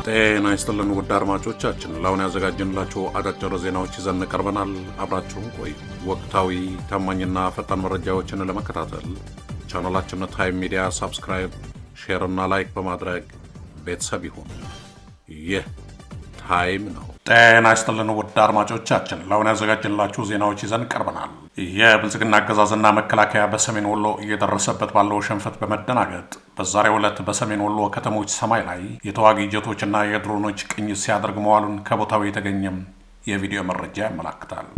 ጤና ይስጥልን ውድ አድማጮቻችን፣ ለአሁን ያዘጋጀንላችሁ አጫጭር ዜናዎች ይዘን ቀርበናል። አብራችሁን ቆዩ። ወቅታዊ ታማኝና ፈጣን መረጃዎችን ለመከታተል ቻናላችንን ታይም ሚዲያ ሰብስክራይብ፣ ሼር እና ላይክ በማድረግ ቤተሰብ ይሁኑ። ይህ ታይም ነው። ጤና ይስጥልን ውድ አድማጮቻችን፣ ለአሁን ያዘጋጀንላችሁ ዜናዎች ይዘን ቀርበናል። የብልጽግና አገዛዝና መከላከያ በሰሜን ወሎ እየደረሰበት ባለው ሽንፈት በመደናገጥ በዛሬው ዕለት በሰሜን ወሎ ከተሞች ሰማይ ላይ የተዋጊ ጀቶችና የድሮኖች ቅኝት ሲያደርግ መዋሉን ከቦታው የተገኘም የቪዲዮ መረጃ ያመላክታል።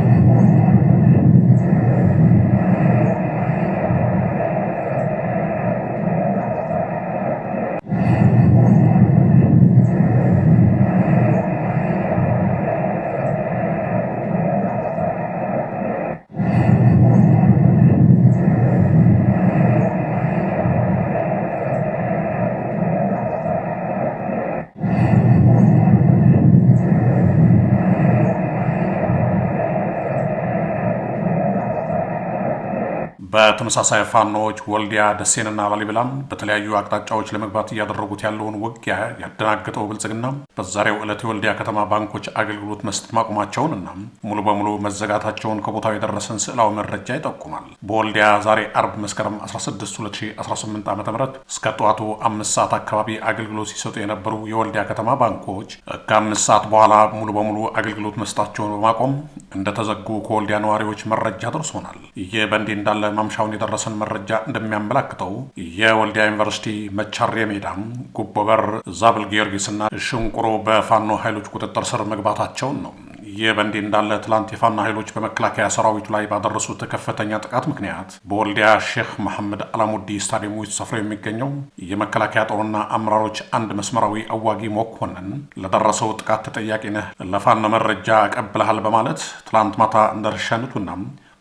በተመሳሳይ ፋኖች ወልዲያ፣ ደሴንና ላሊበላን በተለያዩ አቅጣጫዎች ለመግባት እያደረጉት ያለውን ውጊያ ያደናገጠው ብልጽግና በዛሬው ዕለት የወልዲያ ከተማ ባንኮች አገልግሎት መስጠት ማቆማቸውንና ሙሉ በሙሉ መዘጋታቸውን ከቦታው የደረሰን ስዕላዊ መረጃ ይጠቁማል። በወልዲያ ዛሬ አርብ መስከረም 16 2018 ዓ.ም እስከ ጠዋቱ 5 ሰዓት አካባቢ አገልግሎት ሲሰጡ የነበሩ የወልዲያ ከተማ ባንኮች ከ5 ሰዓት በኋላ ሙሉ በሙሉ አገልግሎት መስጠታቸውን በማቆም እንደተዘጉ ከወልዲያ ነዋሪዎች መረጃ ደርሶናል። ይህ በእንዲህ እንዳለ ማምሻውን የደረሰን መረጃ እንደሚያመላክተው የወልዲያ ዩኒቨርሲቲ መቻሬ ሜዳ፣ ጉቦበር፣ ዛብል ጊዮርጊስና ሽንቁሮ በፋኖ ኃይሎች ቁጥጥር ስር መግባታቸውን ነው። ይህ በእንዲህ እንዳለ ትላንት የፋኖ ኃይሎች በመከላከያ ሰራዊቱ ላይ ባደረሱት ከፍተኛ ጥቃት ምክንያት በወልዲያ ሼክ መሐመድ አላሙዲ ስታዲየም ውስጥ ሰፍሮ የሚገኘው የመከላከያ ጦርና አመራሮች አንድ መስመራዊ አዋጊ መኮንን ለደረሰው ጥቃት ተጠያቂ ነህ፣ ለፋኖ መረጃ አቀብለሃል በማለት ትላንት ማታ እንደረሻነቱና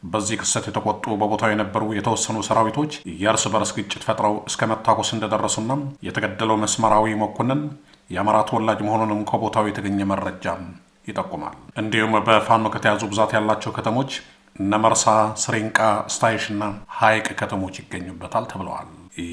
በዚህ ክስተት የተቆጡ በቦታው የነበሩ የተወሰኑ ሰራዊቶች የእርስ በርስ ግጭት ፈጥረው እስከ መታኮስ እንደደረሱና የተገደለው መስመራዊ መኮንን የአማራ ተወላጅ መሆኑንም ከቦታው የተገኘ መረጃ ይጠቁማል። እንዲሁም በፋኖ ከተያዙ ብዛት ያላቸው ከተሞች እነመርሳ፣ ስሪንቃ፣ ስታይሽና ሐይቅ ከተሞች ይገኙበታል ተብለዋል።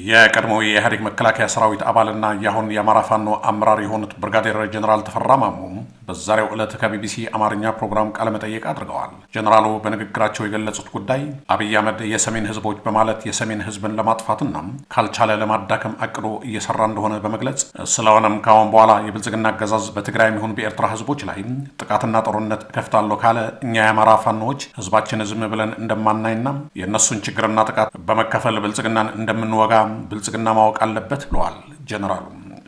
የቀድሞው የኢህአዴግ መከላከያ ሰራዊት አባልና የአሁን የአማራ ፋኖ አመራር የሆኑት ብርጋዴር ጀኔራል ተፈራ ማሞ በዛሬው ዕለት ከቢቢሲ አማርኛ ፕሮግራም ቃለመጠይቅ አድርገዋል። ጀኔራሉ በንግግራቸው የገለጹት ጉዳይ አብይ አህመድ የሰሜን ህዝቦች በማለት የሰሜን ህዝብን ለማጥፋትና ካልቻለ ለማዳከም አቅዶ እየሰራ እንደሆነ በመግለጽ ስለሆነም ካሁን በኋላ የብልጽግና አገዛዝ በትግራይም ይሁን በኤርትራ ህዝቦች ላይ ጥቃትና ጦርነት እከፍታለሁ ካለ እኛ የአማራ ፋኖዎች ህዝባችን ዝም ብለን እንደማናይና የእነሱን ችግርና ጥቃት በመከፈል ብልጽግናን እንደምንወጋ ብልጽግና ማወቅ አለበት ብለዋል ጀኔራሉ።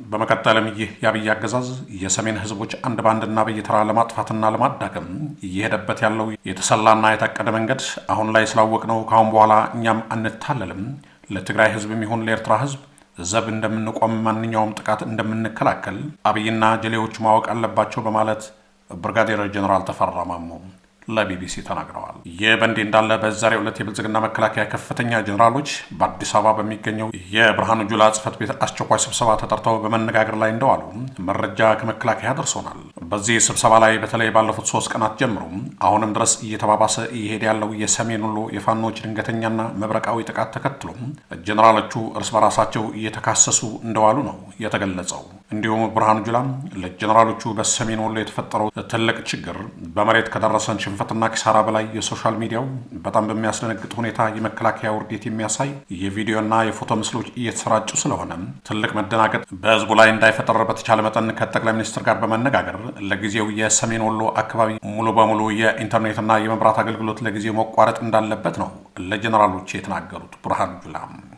በመቀጠልም ይህ የአብይ አገዛዝ የሰሜን ህዝቦች አንድ ባንድና በየተራ ለማጥፋትና ለማዳከም እየሄደበት ያለው የተሰላና የታቀደ መንገድ አሁን ላይ ስላወቅነው ካሁን በኋላ እኛም አንታለልም፣ ለትግራይ ህዝብም ይሁን ለኤርትራ ህዝብ ዘብ እንደምንቆም፣ ማንኛውም ጥቃት እንደምንከላከል አብይና ጀሌዎች ማወቅ አለባቸው በማለት ብርጋዴር ጀኔራል ተፈራ ማሞ ለቢቢሲ ተናግረዋል። ይህ በእንዲህ እንዳለ በዛሬው ዕለት የብልጽግና መከላከያ ከፍተኛ ጀኔራሎች በአዲስ አበባ በሚገኘው የብርሃኑ ጁላ ጽሕፈት ቤት አስቸኳይ ስብሰባ ተጠርተው በመነጋገር ላይ እንደዋሉ መረጃ ከመከላከያ ደርሶናል። በዚህ ስብሰባ ላይ በተለይ ባለፉት 3 ቀናት ጀምሮ አሁንም ድረስ እየተባባሰ እየሄደ ያለው የሰሜን ወሎ የፋኖች ድንገተኛና መብረቃዊ ጥቃት ተከትሎ ጀኔራሎቹ እርስ በራሳቸው እየተካሰሱ እንደዋሉ ነው የተገለጸው። እንዲሁም ብርሃኑ ጁላ ለጀኔራሎቹ በሰሜን ወሎ የተፈጠረው ትልቅ ችግር በመሬት ከደረሰን ሽንፈትና ኪሳራ በላይ የሶሻል ሚዲያው በጣም በሚያስደነግጥ ሁኔታ የመከላከያ ውርዴት የሚያሳይ የቪዲዮና የፎቶ ምስሎች እየተሰራጩ ስለሆነ ትልቅ መደናገጥ በህዝቡ ላይ እንዳይፈጠር በተቻለ መጠን ከጠቅላይ ሚኒስትር ጋር በመነጋገር ለጊዜው የሰሜን ወሎ አካባቢ ሙሉ በሙሉ የኢንተርኔትና የመብራት አገልግሎት ለጊዜው መቋረጥ እንዳለበት ነው ለጀኔራሎች የተናገሩት ብርሃኑ ጁላ።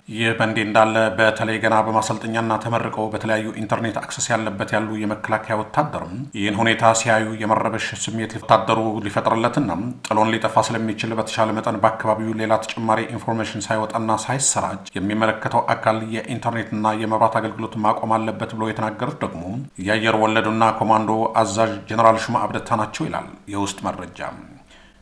ይህ በእንዲህ እንዳለ በተለይ ገና በማሰልጠኛና ተመርቀው በተለያዩ ኢንተርኔት አክሰስ ያለበት ያሉ የመከላከያ ወታደርም ይህን ሁኔታ ሲያዩ የመረበሽ ስሜት ወታደሩ ሊፈጥርለትና ጥሎን ሊጠፋ ስለሚችል በተሻለ መጠን በአካባቢው ሌላ ተጨማሪ ኢንፎርሜሽን ሳይወጣና ሳይሰራጭ የሚመለከተው አካል የኢንተርኔትና የመብራት አገልግሎት ማቆም አለበት ብሎ የተናገሩት ደግሞ የአየር ወለዱና ኮማንዶ አዛዥ ጀኔራል ሹማ አብደታ ናቸው ይላል የውስጥ መረጃ።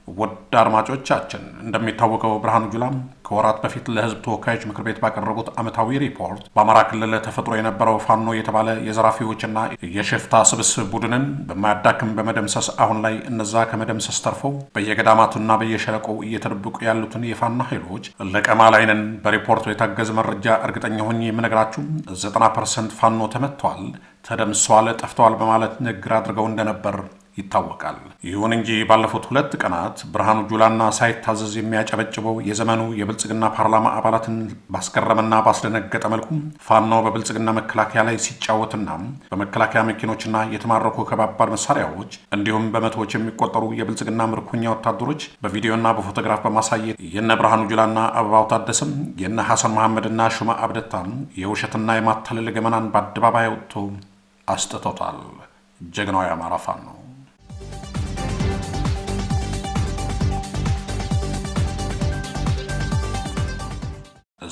ውድ አድማጮቻችን እንደሚታወቀው ብርሃኑ ጁላ ከወራት በፊት ለሕዝብ ተወካዮች ምክር ቤት ባቀረቡት ዓመታዊ ሪፖርት በአማራ ክልል ተፈጥሮ የነበረው ፋኖ የተባለ የዘራፊዎችና የሽፍታ ስብስብ ቡድንን በማያዳክም በመደምሰስ አሁን ላይ እነዛ ከመደምሰስ ተርፈው በየገዳማቱና በየሸለቆው እየተደበቁ ያሉትን የፋኖ ኃይሎች ለቀማ ላይ ነን። በሪፖርቱ የታገዘ መረጃ እርግጠኛ ሆኜ የምነግራችሁ 90% ፋኖ ተመቷል፣ ተደምሷል፣ ጠፍተዋል በማለት ንግግር አድርገው እንደነበር ይታወቃል። ይሁን እንጂ ባለፉት 2 ቀናት ብርሃኑ ጁላና ሳይታዘዝ የሚያጨበጭበው የዘመኑ የብልጽግና ፓርላማ አባላትን ባስገረመና ባስደነገጠ መልኩ ፋኖ በብልጽግና መከላከያ ላይ ሲጫወትና በመከላከያ መኪኖችና የተማረኩ ከባባድ መሳሪያዎች እንዲሁም በመቶዎች የሚቆጠሩ የብልጽግና ምርኮኛ ወታደሮች በቪዲዮና በፎቶግራፍ በማሳየት የነ ብርሃኑ ጁላና አበባው ታደሰም የነ ሐሰን መሐመድና ሹማ አብደታ የውሸትና የማታለል ገመናን በአደባባይ ወጥቶ አስጥቶታል። ጀግናው የአማራ ፋኖ ነው።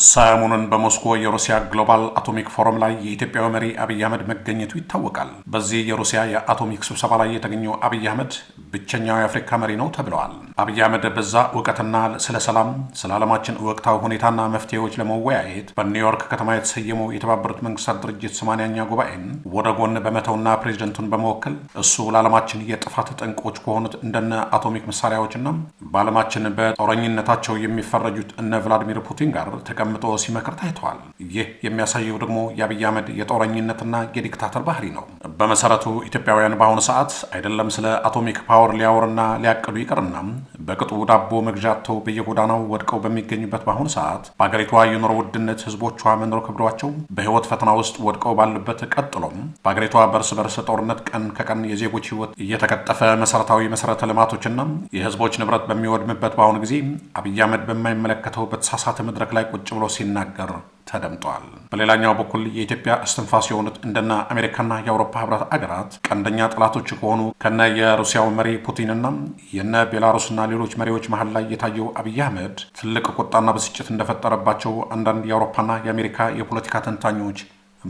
ሰሞኑን በሞስኮ የሩሲያ ግሎባል አቶሚክ ፎረም ላይ የኢትዮጵያው መሪ አብይ አህመድ መገኘቱ ይታወቃል። በዚህ የሩሲያ የአቶሚክ ስብሰባ ላይ የተገኘው አብይ አህመድ ብቸኛው የአፍሪካ መሪ ነው ተብለዋል። አብይ አህመድ በዛ እውቀትና ስለ ሰላም፣ ስለ ዓለማችን ወቅታዊ ሁኔታና መፍትሄዎች ለመወያየት በኒውዮርክ ከተማ የተሰየመው የተባበሩት መንግስታት ድርጅት 80ኛ ጉባኤን ወደ ጎን በመተውና ፕሬዚደንቱን በመወከል እሱ ለዓለማችን የጥፋት ጠንቆች ከሆኑት እንደነ አቶሚክ መሳሪያዎችና በዓለማችን በጦረኝነታቸው የሚፈረጁት እነ ቭላዲሚር ፑቲን ጋር ተቀምጦ ሲመክር ታይተዋል። ይህ የሚያሳየው ደግሞ የአብይ አህመድ የጦረኝነትና የዲክታተር ባህሪ ነው። በመሰረቱ ኢትዮጵያውያን በአሁኑ ሰዓት አይደለም ስለ አቶሚክ ፓወር ሊያወርና ሊያቅዱ ይቅርና በቅጡ ዳቦ መግዣተው በየጎዳናው ወድቀው በሚገኙበት በአሁኑ ሰዓት በአገሪቷ የኑሮ ውድነት ህዝቦቿ መኖር ከብዷቸው በህይወት ፈተና ውስጥ ወድቀው ባሉበት ቀጥሎም በአገሪቷ በርስ በርስ ጦርነት ቀን ከቀን የዜጎች ህይወት እየተቀጠፈ መሰረታዊ መሰረተ ልማቶችና የህዝቦች ንብረት በሚወድምበት በአሁኑ ጊዜ አብይ አህመድ በማይመለከተው በተሳሳተ መድረክ ላይ ቁጭ ብሎ ሲናገር ተደምጧል። በሌላኛው በኩል የኢትዮጵያ እስትንፋስ የሆኑት እንደና አሜሪካና የአውሮፓ ህብረት አገራት ቀንደኛ ጠላቶች ከሆኑ ከነ የሩሲያው መሪ ፑቲንና የነ ቤላሩስና ሌሎች መሪዎች መሀል ላይ የታየው አብይ አህመድ ትልቅ ቁጣና ብስጭት እንደፈጠረባቸው አንዳንድ የአውሮፓና የአሜሪካ የፖለቲካ ተንታኞች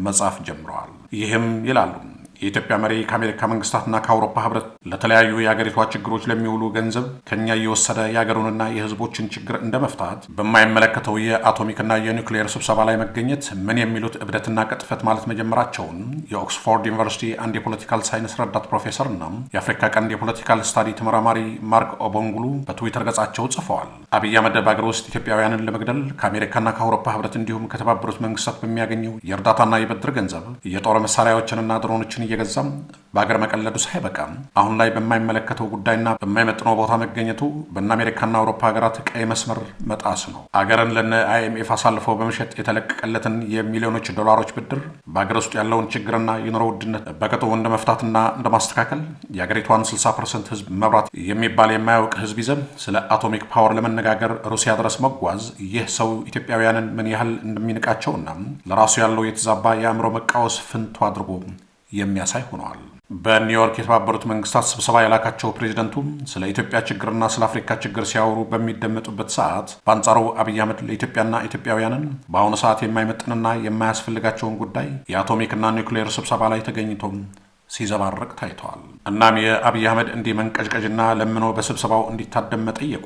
መጻፍ ጀምረዋል። ይህም ይላሉ የኢትዮጵያ መሪ ከአሜሪካ መንግስታትና ከአውሮፓ ህብረት ለተለያዩ የአገሪቷ ችግሮች ለሚውሉ ገንዘብ ከኛ እየወሰደ የአገሩንና የህዝቦችን ችግር እንደመፍታት በማይመለከተው የአቶሚክና የኒውክሌር ስብሰባ ላይ መገኘት ምን የሚሉት እብደትና ቅጥፈት ማለት መጀመራቸውን የኦክስፎርድ ዩኒቨርሲቲ አንድ የፖለቲካል ሳይንስ ረዳት ፕሮፌሰርና የአፍሪካ ቀንድ የፖለቲካል ስታዲ ተመራማሪ ማርክ ኦቦንጉሉ በትዊተር ገጻቸው ጽፈዋል። አብይ አህመድ በአገር ውስጥ ኢትዮጵያውያንን ለመግደል ከአሜሪካና ከአውሮፓ ህብረት እንዲሁም ከተባበሩት መንግስታት በሚያገኘው የእርዳታና የብድር ገንዘብ የጦር መሳሪያዎችንና ድሮኖችን እየገዛም በአገር መቀለዱ ሳይበቃም አሁን ላይ በማይመለከተው ጉዳይና በማይመጥነው ቦታ መገኘቱ በእነ አሜሪካና አውሮፓ ሀገራት ቀይ መስመር መጣስ ነው። አገርን ለነ አይኤምኤፍ አሳልፈው በመሸጥ የተለቀቀለትን የሚሊዮኖች ዶላሮች ብድር በአገር ውስጥ ያለውን ችግርና የኑሮ ውድነት በቅጡ እንደ መፍታትና እንደ ማስተካከል የአገሪቷን 60% ህዝብ መብራት የሚባል የማያውቅ ህዝብ ይዘን ስለ አቶሚክ ፓወር ለመነጋገር ሩሲያ ድረስ መጓዝ ይህ ሰው ኢትዮጵያውያንን ምን ያህል እንደሚንቃቸውና ለራሱ ያለው የተዛባ የአእምሮ መቃወስ ፍንቱ አድርጎ የሚያሳይ ሆነዋል። በኒውዮርክ የተባበሩት መንግስታት ስብሰባ ያላካቸው ፕሬዚደንቱ ስለ ኢትዮጵያ ችግርና ስለ አፍሪካ ችግር ሲያወሩ በሚደመጡበት ሰዓት በአንጻሩ አብይ አህመድ ለኢትዮጵያና ኢትዮጵያውያንን በአሁኑ ሰዓት የማይመጥንና የማያስፈልጋቸውን ጉዳይ የአቶሚክና ኒውክሌር ስብሰባ ላይ ተገኝቶም ሲዘባረቅ ታይተዋል። እናም የአብይ አህመድ እንዲህ መንቀዥቀዥና ለምኖ በስብሰባው እንዲታደም መጠየቁ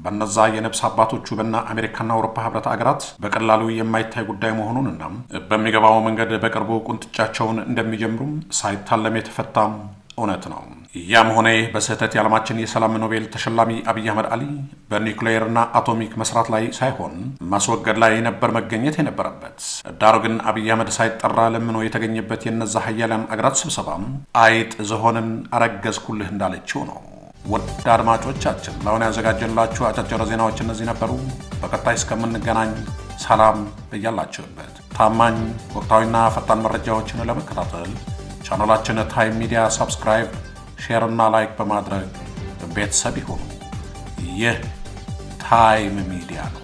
በነዛ የነብስ አባቶቹ በና አሜሪካና አውሮፓ ህብረት አገራት በቀላሉ የማይታይ ጉዳይ መሆኑንና በሚገባው መንገድ በቅርቡ ቁንጥጫቸውን እንደሚጀምሩም ሳይታለም የተፈታም እውነት ነው። ያም ሆነ በስህተት የዓለማችን የሰላም ኖቤል ተሸላሚ አብይ አህመድ አሊ በኒውክሌርና አቶሚክ መስራት ላይ ሳይሆን ማስወገድ ላይ ነበር መገኘት የነበረበት። ዳሩ ግን አብይ አህመድ ሳይጠራ ለምኖ የተገኘበት የነዛ ሀያላን አገራት ስብሰባ አይጥ ዝሆንን አረገዝኩልህ እንዳለችው ነው። ውድ አድማጮቻችን ለአሁን ያዘጋጀንላችሁ አጫጭር ዜናዎች እነዚህ ነበሩ። በቀጣይ እስከምንገናኝ ሰላም እያላችሁበት። ታማኝ ወቅታዊና ፈጣን መረጃዎችን ለመከታተል ቻናላችን ታይም ሚዲያ ሰብስክራይብ፣ ሼር እና ላይክ በማድረግ ቤተሰብ ይሁኑ። ይህ ታይም ሚዲያ ነው።